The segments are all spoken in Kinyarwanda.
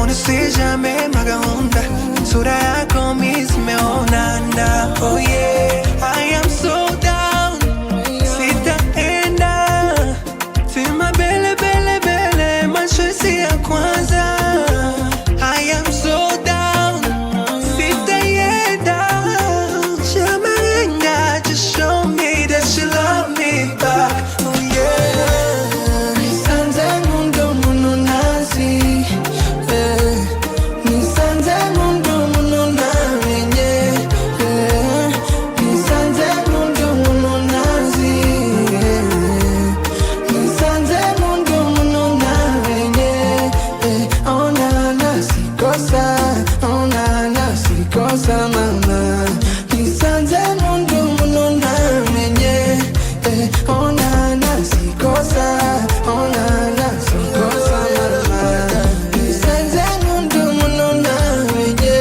ne sais jamais ma gahunda. Sura yako miss meonana. Oh yeah, I am so down. Sitaenda. Sema bele bele bele, machozi ya kwanza. I am so down. Sitaenda. Shamarenga, just show me that you love me back. Oh yeah. Nisanze mundo muno nazi. Nisanze mundo muno namenye. Nisanze mundo muno nazi. Nisanze mundo muno namenye. Oh na na sikosa, oh na na sikosa mama. Nisanze mundo muno namenye. Oh na na sikosa, oh na na sikosa mama. Nisanze mundo muno namenye.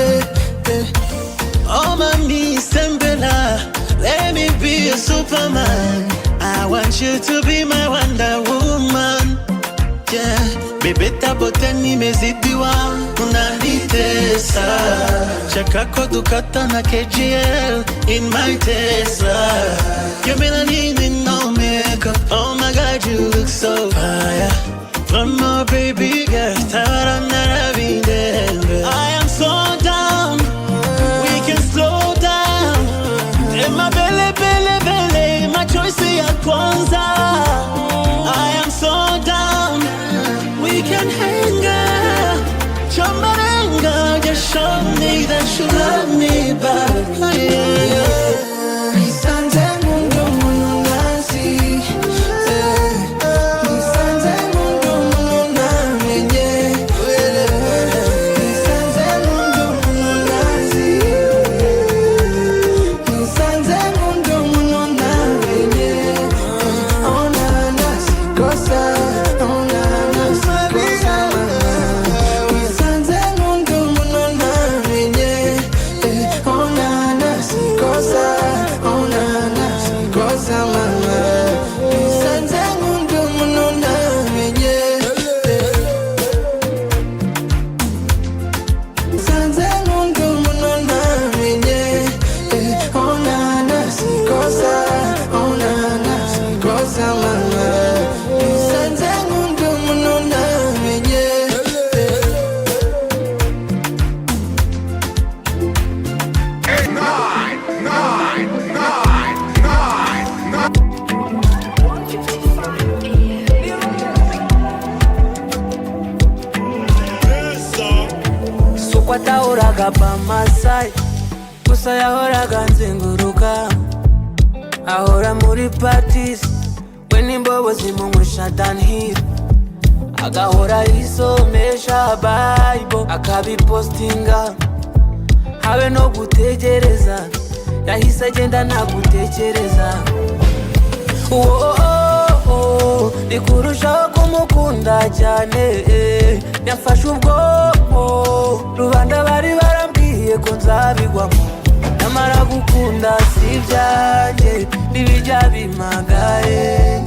Oh mami sembela, let me be a superman. I want you to be my Wonder Woman. Yeah, bebe tabote nimezidiwa, unanitesa. Chakako dukata na KGL in my Tesla. You melanin in no makeup. Oh my God, you look so fire. One more baby girl, tara naravinde. I am so down. We can slow down. Ema bele bele bele, my choice ya kwanza. I am so down. We can hang out. Chamarenga, just show me that you love me back. Yeah. Nisanze mundo muno nazi. Nisanze mundo muno namenye. Nisanze mundo muno nazi. Nisanze mundo muno namenye. Oh na na sikosa, oh na na sikosa mama. Nisanze mundo muno namenye. Oh na na sikosa, oh na na sikosa mama. Nisanze mundo muno namenye. Nisanze mundo muno namenye. Oh na na sikosa, oh na na sikosa mama. Nisanze mundo muno namenye. Sukwata uraga pa Masai, gusa yahoraga nzenguruka. Ahora muri parties, we nimbobo zimunywesha Dunhill. Agahora yisomesha Bible, akabipostinga. Habe no gutegereza, yahise agenda ntagutekereza. Nikurushaho kumukunda cyane. Yafashe ubwonko, rubanda bari barambwiye ko nzabigwamo. Namara gukunda si ibyanjye, ntibijya bimagaye.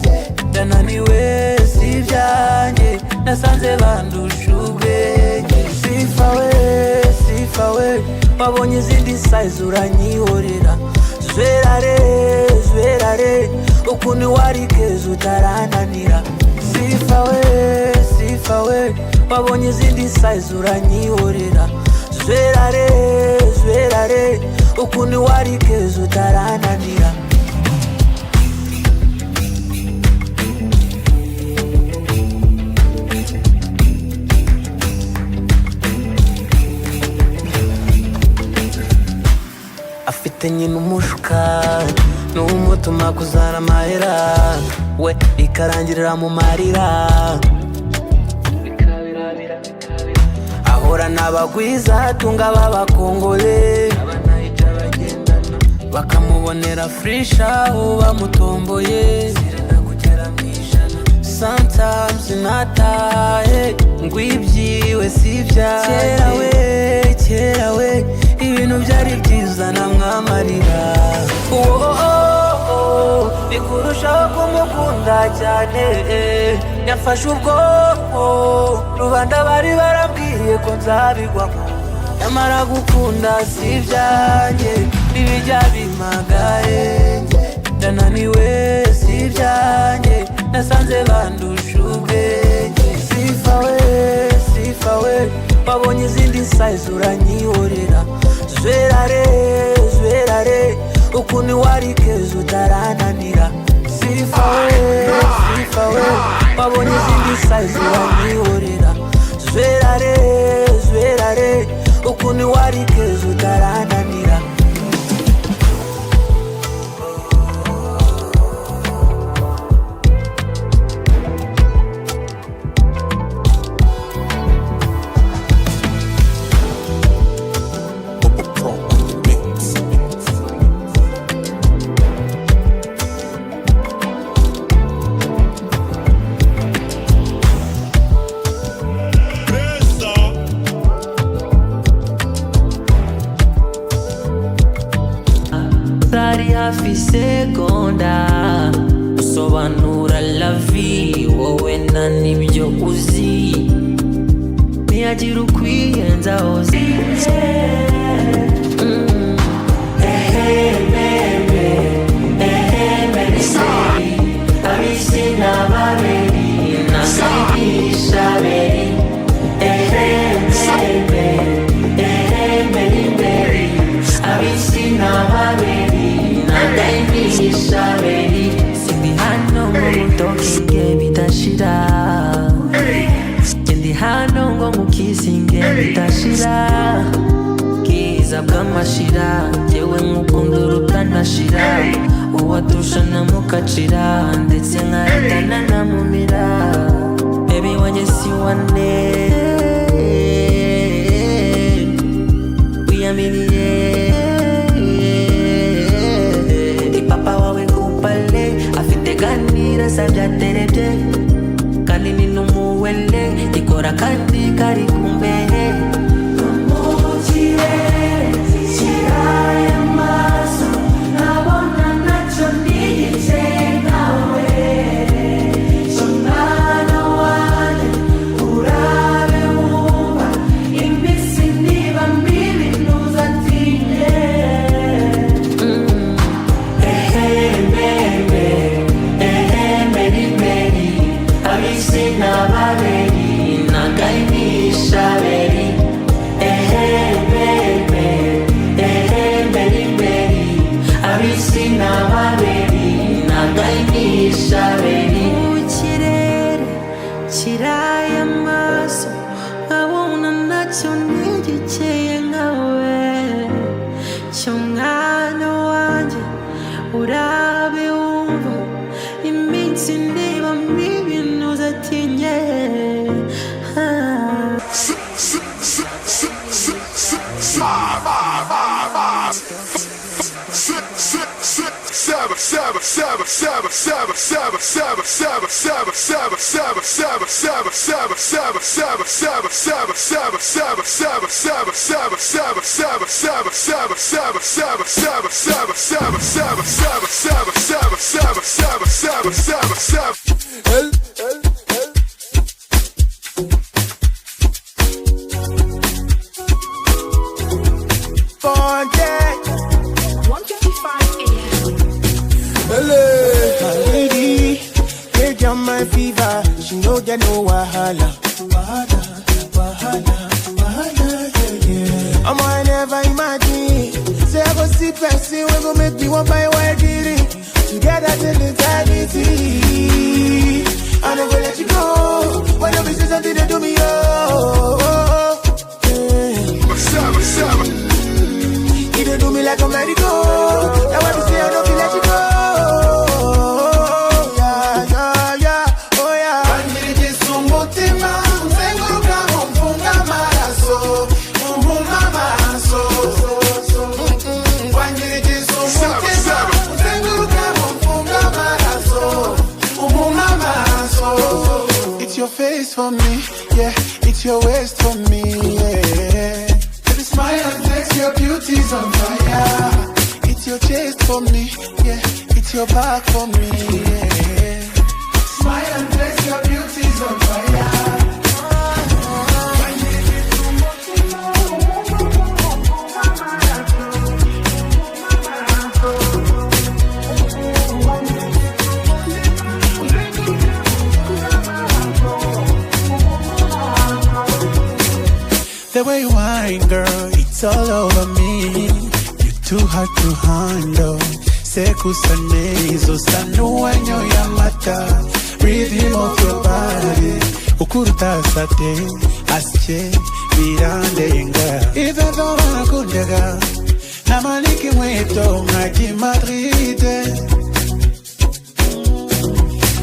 Ndananiwe si ibyanjye, nasanze bandusha ubwenge. Sifa we, wabonye izindi size uranyihorera. Zwerare, ukuntu wari keza utarananira. Sifa we, wabonye izindi size uranyihorera. Zwerare, ukuntu wari keza utarananira. Afite nyina umushuka, n'umutuma kuzana amahera. We ikarangirira mu marira. Ahora n'abagwiza atunga b'abakongole, bakamubonera fresh aho bamutomboye. Sometimes nataye ngwibyiwe si byawe. Kera we ibintu byari byiza namwamarira. Nikurushaho kumukunda cyane. Yafashe ubwonko, rubanda bari barambwiye nuko nzabigwamo. Nyamara gukunda si ibyanjye, ntibijya bimagaye. Ndananiwe si ibyanjye, nasanze bandusha ubwenge. Sifa we, wabonye izindi size uranyihorera. Zwerare, ukuntu wari keza utarananira. Sifa we, wabonye izindi size uranyihorera. Zwerare, ukuntu wari keza utarananira. Hafi segonda usobanura la vie, wowe na nibyo uzi. Niyagira ukwiyenza ozi. Abisi n'ababeri nasigisha beri. Abisi n'ababeri Isabeli, sindi hano ngo mutokinge bidashira. Sindi hano ngo mukisinge bidashira. Bwiza bw'amashira, jewe nk'ukunda rutanashira. Uwadushana mukacira, ndetse nkaritana namumira. Baby wanjye si wane, wiyaminiye. Sabyaterebye kandi ni numuwele ikora kandi kari kumbehe. Umukire kiraye amaso nabona nacyo niyitse nawe. Mwana wanjye urabe wumva iminsi niba mibi ntuzatinye. Nababeri nagainisha beri. Beri abisi nababeri nagainisha beri. Ukirere kiraye amaso nkabona nacyo ntigikeye nkawe. Cyo mwana wanjye urabe wumva iminsi niba mibi ntuzatinye. She no get no wahala. I never imagine. Say I go see person we go make me one by one did together till eternity. I never let you go. When you say something they do me You don't do me like a merry-go. That's why we say I don't feel let you go. Face for me, yeah, it's your waist for me, yeah. Baby, smile and flex, your beauty's on fire. It's your chest for me, yeah, it's your back for me, yeah. Smile and flex, your beauty's on fire. The way you whine, girl, it's all over me. You're too hard to handle. Sekusane, so sanu when you're yamata. Rhythm of your body. Ukuruta sate, asche, virandenga. Even though I'm a good nigga, namaliki mweto, ngaji Madrid.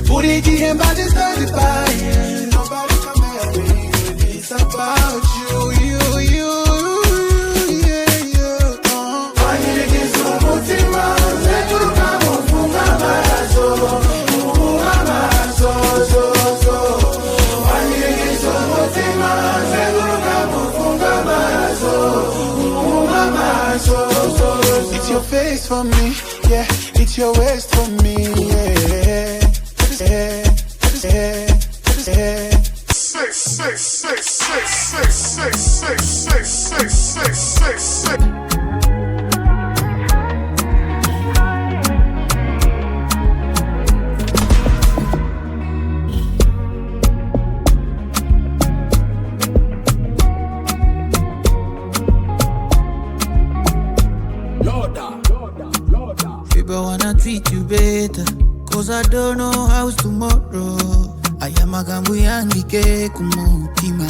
Uriki and body started by nobody come at me. It's about you. It's your face for me, yeah. It's your waist for me, yeah. People wanna treat you better, cause I don't know how's tomorrow. I am a gambu yangike kumutima.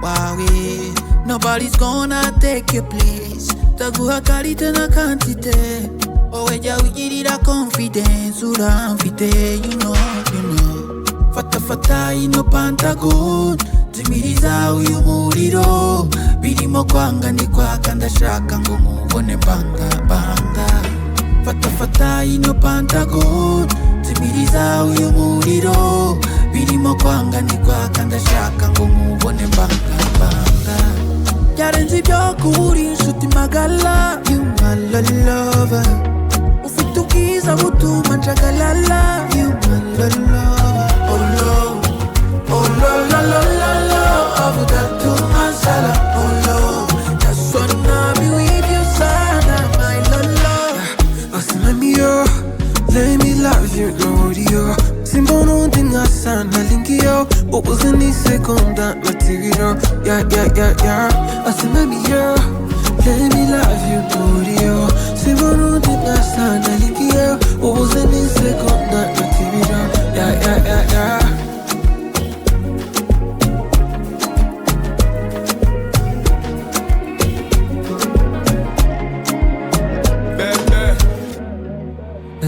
Wawe, nobody's gonna take your place. Taguha karite na kantite. Oweja wikirira confidence, uramfite, you know. Fata ino Pentagon. Timiriza uyu muriro. Birimo kwanga ni kwaka ndashaka ngo mubone banga. Fata ino Pentagon. Timiriza uyu muriro. Birimo kwanga ni kwaka ndashaka ngo mubone banga. Yarenze ibyo kuri inshuti magala. You my lover. Ufite ubwiza butuma njagalala. You my lover. Oh la I've got to masala. Oh Lord, just wanna be with you, sana, my love. Asma mio, let me love you, Gloria. Simbono dinga sana lingio, ubuzini seconda material. Yeah. Asma mio, let me love you, Gloria. Simbono dinga sana lingio, ubuzini seconda material. Yeah.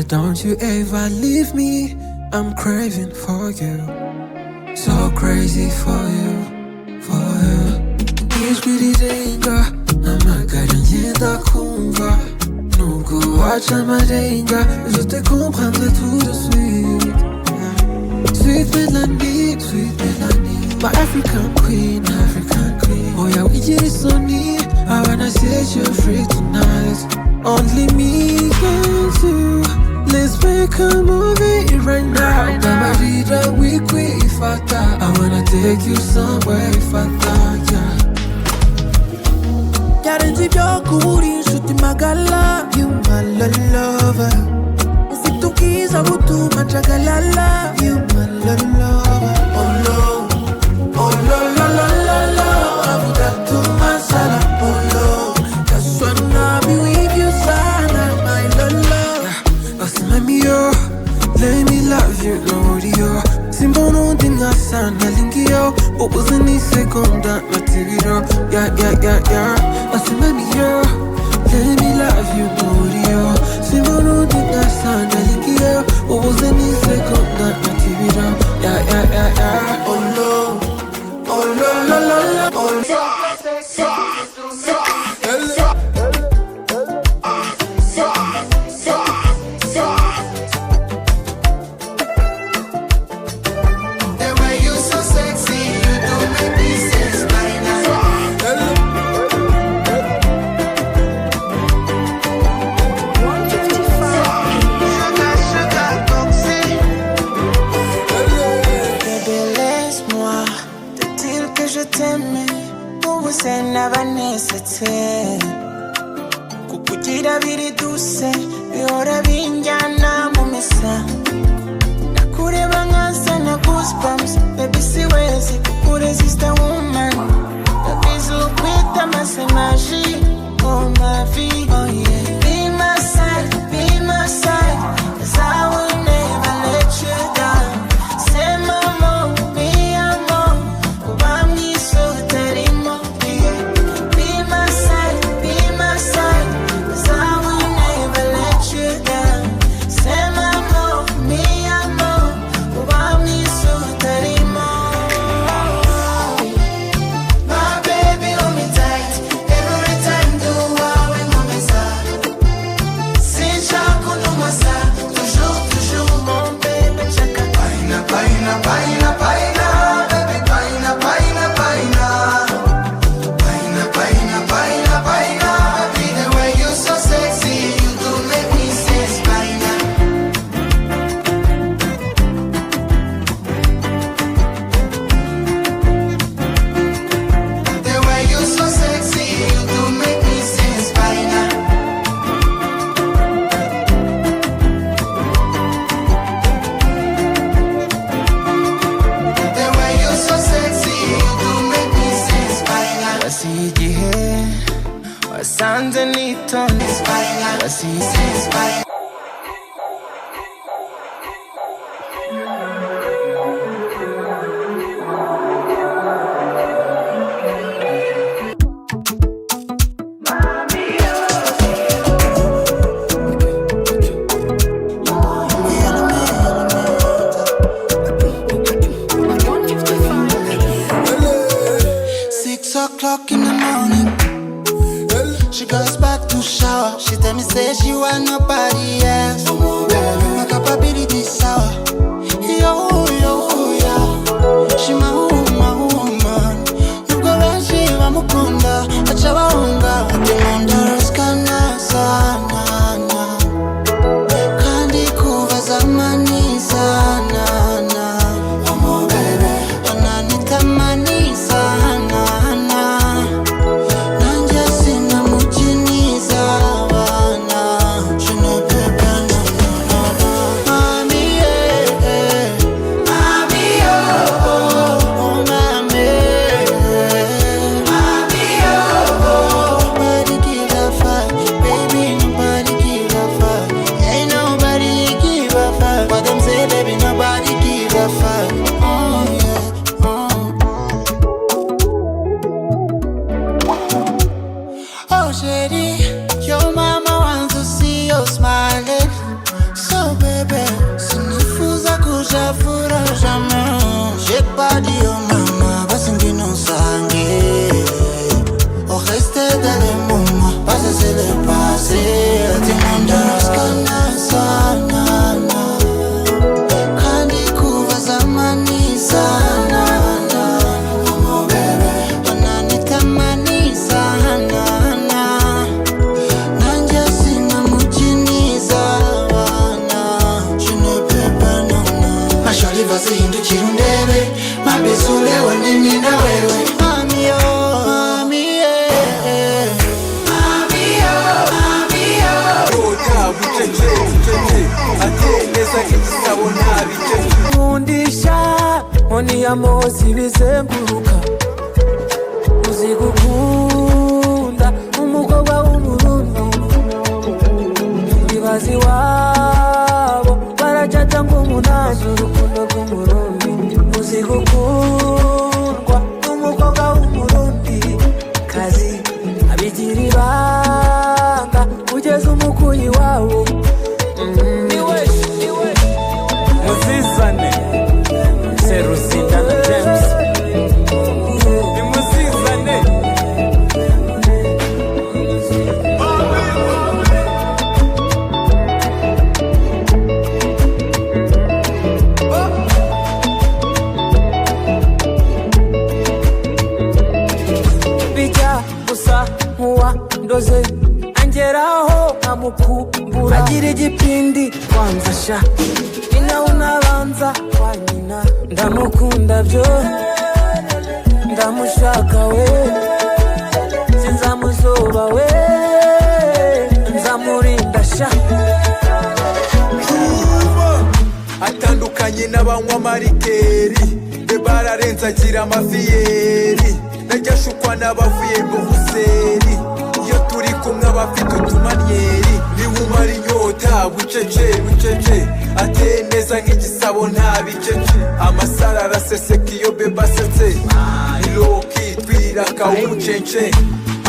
Don't you ever leave me, I'm craving for you. So crazy for you. Ishbirirenga, amagara ngenda kumva. Nubwo waca amarenga, je te comprendrai tout de suite. Sweet melody, my African queen. Oh yeah, we get it so neat. I wanna set you free tonight. Only me and you. Let's make a movie right now. Namarira wikwi ifata. I wanna take you somewhere ifata, yeah. Yarenze ibyo kuri inshuti magala. You my lover. Ufite ubwiza butuma njagalala. You my lover. Oh la I've got to masala. Oh Lord, just wanna be with you, sana, my love. Asma mio, let me love you, Gloria. Simbono dinga sana lingio, ubuzini seconda material. Yeah. Asma mio, let me love you, Gloria. Simbono dinga sana lingio, ubuzini seconda material. Yeah. Oh la. Kukugira biri duse bihora binjyana mu misa. Nakureba nkasa na goosebumps, baby siwezi kuresist a woman. Tatizo kuita masemaji. Oh my vie, oh yeah. Be my side, cause I will never let you down. Say mama, mi amor, ubami so terimo. Be my side, cause I will never let you down. Say mama, mi amor, ubami so terimo. My baby, hold me tight. Every time do I when I'm inside. Since I could do myself, toujours mon baby chaka. Paina, paina, paina, paina, baby paina, paina, paina. Paina, paina, paina, paina. Baby, the way you so sexy, you do make me sense, paina. The way you so sexy, you do make me sense, paina. The way you so sexy, you do make me sense, paina. Wasigihe, wasanze nitonde, paina. Wasisense, paina. O'clock in the morning, she goes back to shower. She tell me say she want nobody else. My capability sour. Yo, yo, yeah. She my woman. Nuko benshi bamukunda, acha bahunga. Akimunda raskana sana. Kandi kuva zamani sana. Oh baby, ananitamani sana. Oh, shady, your mama wants to see you smiling. So, baby, sinifuza kujafura jamais. J'ai pas dit oh mama, basingi non sangue. Au reste dans les moments, passé c'est le passé. Tout le monde raskana sana. Kandi kuva zamani sana. Oh baby, ananitamani sana. Zihindukira undebe mabese ulewe nini na wewe. Mami yo, mami yeah. Mami yo, mami yo. Oya bucece atendeza kitabona bicece. Mundisha oni amosi bizenguruka. Uzigukunda umukobwa w'umurundi. Ibazi wabo barajata ng'umunani urukundo rw'umurundi. Uzigukundwa umukobwa w'umurundi kazi abigira ibanga kugeza umukuyi wawo. Musizane Seruzinda na James ni musizane. Bija gusa nkuwa ndoze angeraho amukumbura agira igipindi kwanzasha ina unabanza kwa nyina. Ndamukunda byo ndamushaka we sinzamuzoba we nzamurinda sha. Atandukanye n'abanywa marikeri bararenze nzagira amafiyeri najya shukwa n'abavuye ngo huseri iyo turi kumwe abafite utumanyeri niwumara inyota bucece ateye neza nk'igisabo nta bicece amasara araseseka iyo beba asetse iroki twiraka umucece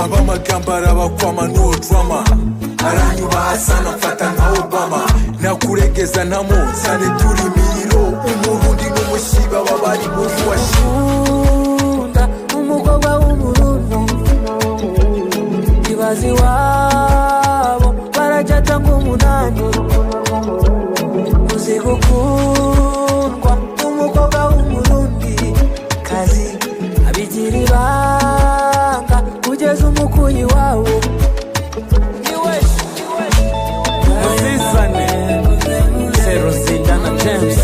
abamagambo arabakwama no drama aranyubaha sana mfata nka Obama nakuregeza namuzane turi miriro umurundi n'umushiba babari muvu washunda umukobwa w'umurundo ibazi wabo barajata nk'umunani uzi gukundwa umukobwa w'umurundi kazi abigira ibanga kugeza umukuyi wawo James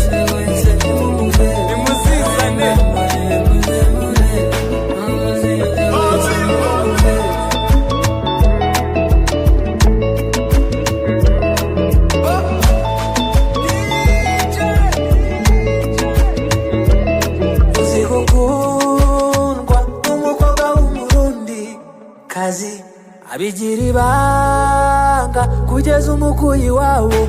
Nimuzizane uzi gukundwa n'umukobwa w'umurundi kazi abigira ibanga kugeza umukuyi wawo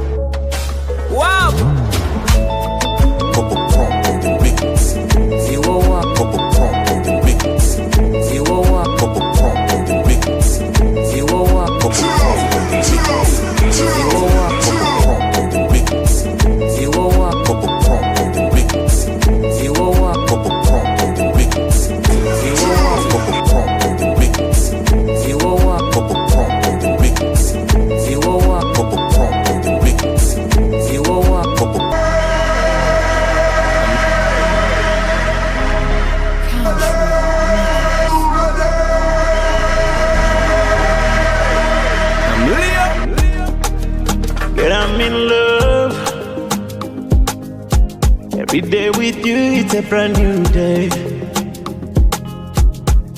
Every day with you, it's a brand new day.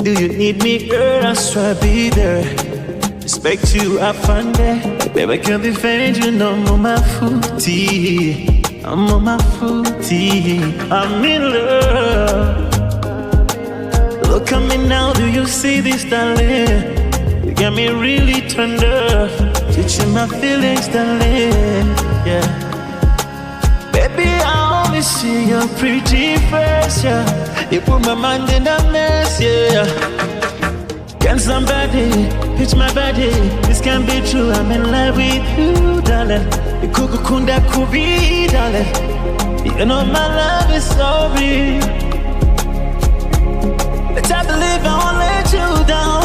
Do you need me, girl? I swear I'll be there. Respect you, I find that. Baby, I can't defend you, no, I'm on my footy. I'm on my footy. I'm in love. Look at me now, do you see this, darling? You got me really turned up. Teaching my feelings, darling. Yeah. Baby, I only see your pretty face, yeah. You put my mind in a mess, yeah. Can somebody pitch my body? This can't be true, I'm in love with you, darling. You kukukunda kubi, darling. You know my love is so real. But I believe I won't let you down.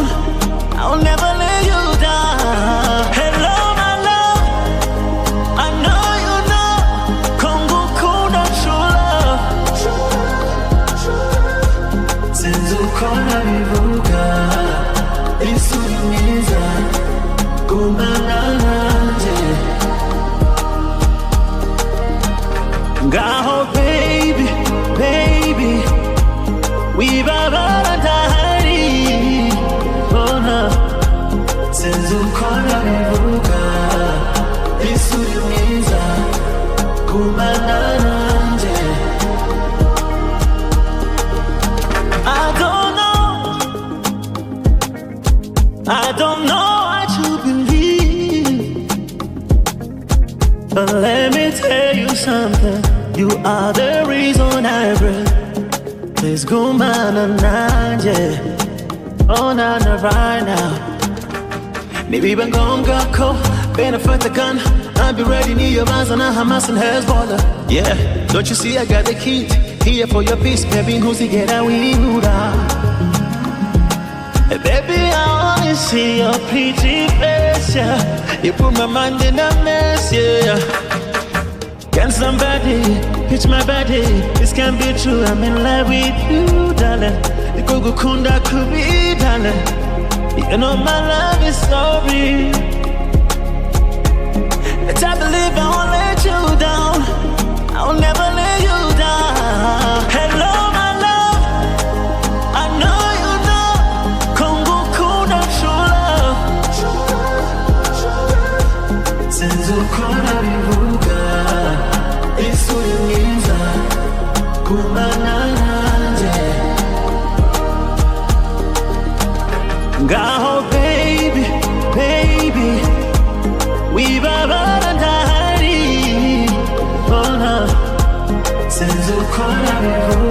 I'll never let you down. Hello, my love. I know you know. Kongo kuna true love. Sinzu kona vivuka. Isu miza. Kumana nanje. Ngaho baby, baby. We babadahari. Oh no. Sinzu kona vivuka. Isu miza. Kumana nanje. I don't know what you believe, but let me tell you something. You are the reason I breathe. Please go man nanje. Oh na na right now. Maybe when gone got cold, benefit the gun. I'll be ready near your eyes and Hamas and Hezbollah. Yeah, don't you see I got the key here for your peace, baby. Who's to get out with you now? Hey, baby, I only see your pretty face, yeah. You put my mind in a mess, yeah. Can somebody pitch my body? This can't be true, I'm in love with you, darling. The kukukunda kubi, darling. You know my love is so real. But I believe I won't let you down. I'll never let you down. Hello, my love. I know you know. Kongo kuna true love. Sinzu kona vivuka. Isu yumiza. Kumana nanje. ngaho baby, baby, wibabara ndahari, oh no, sinzi uko nabivuga.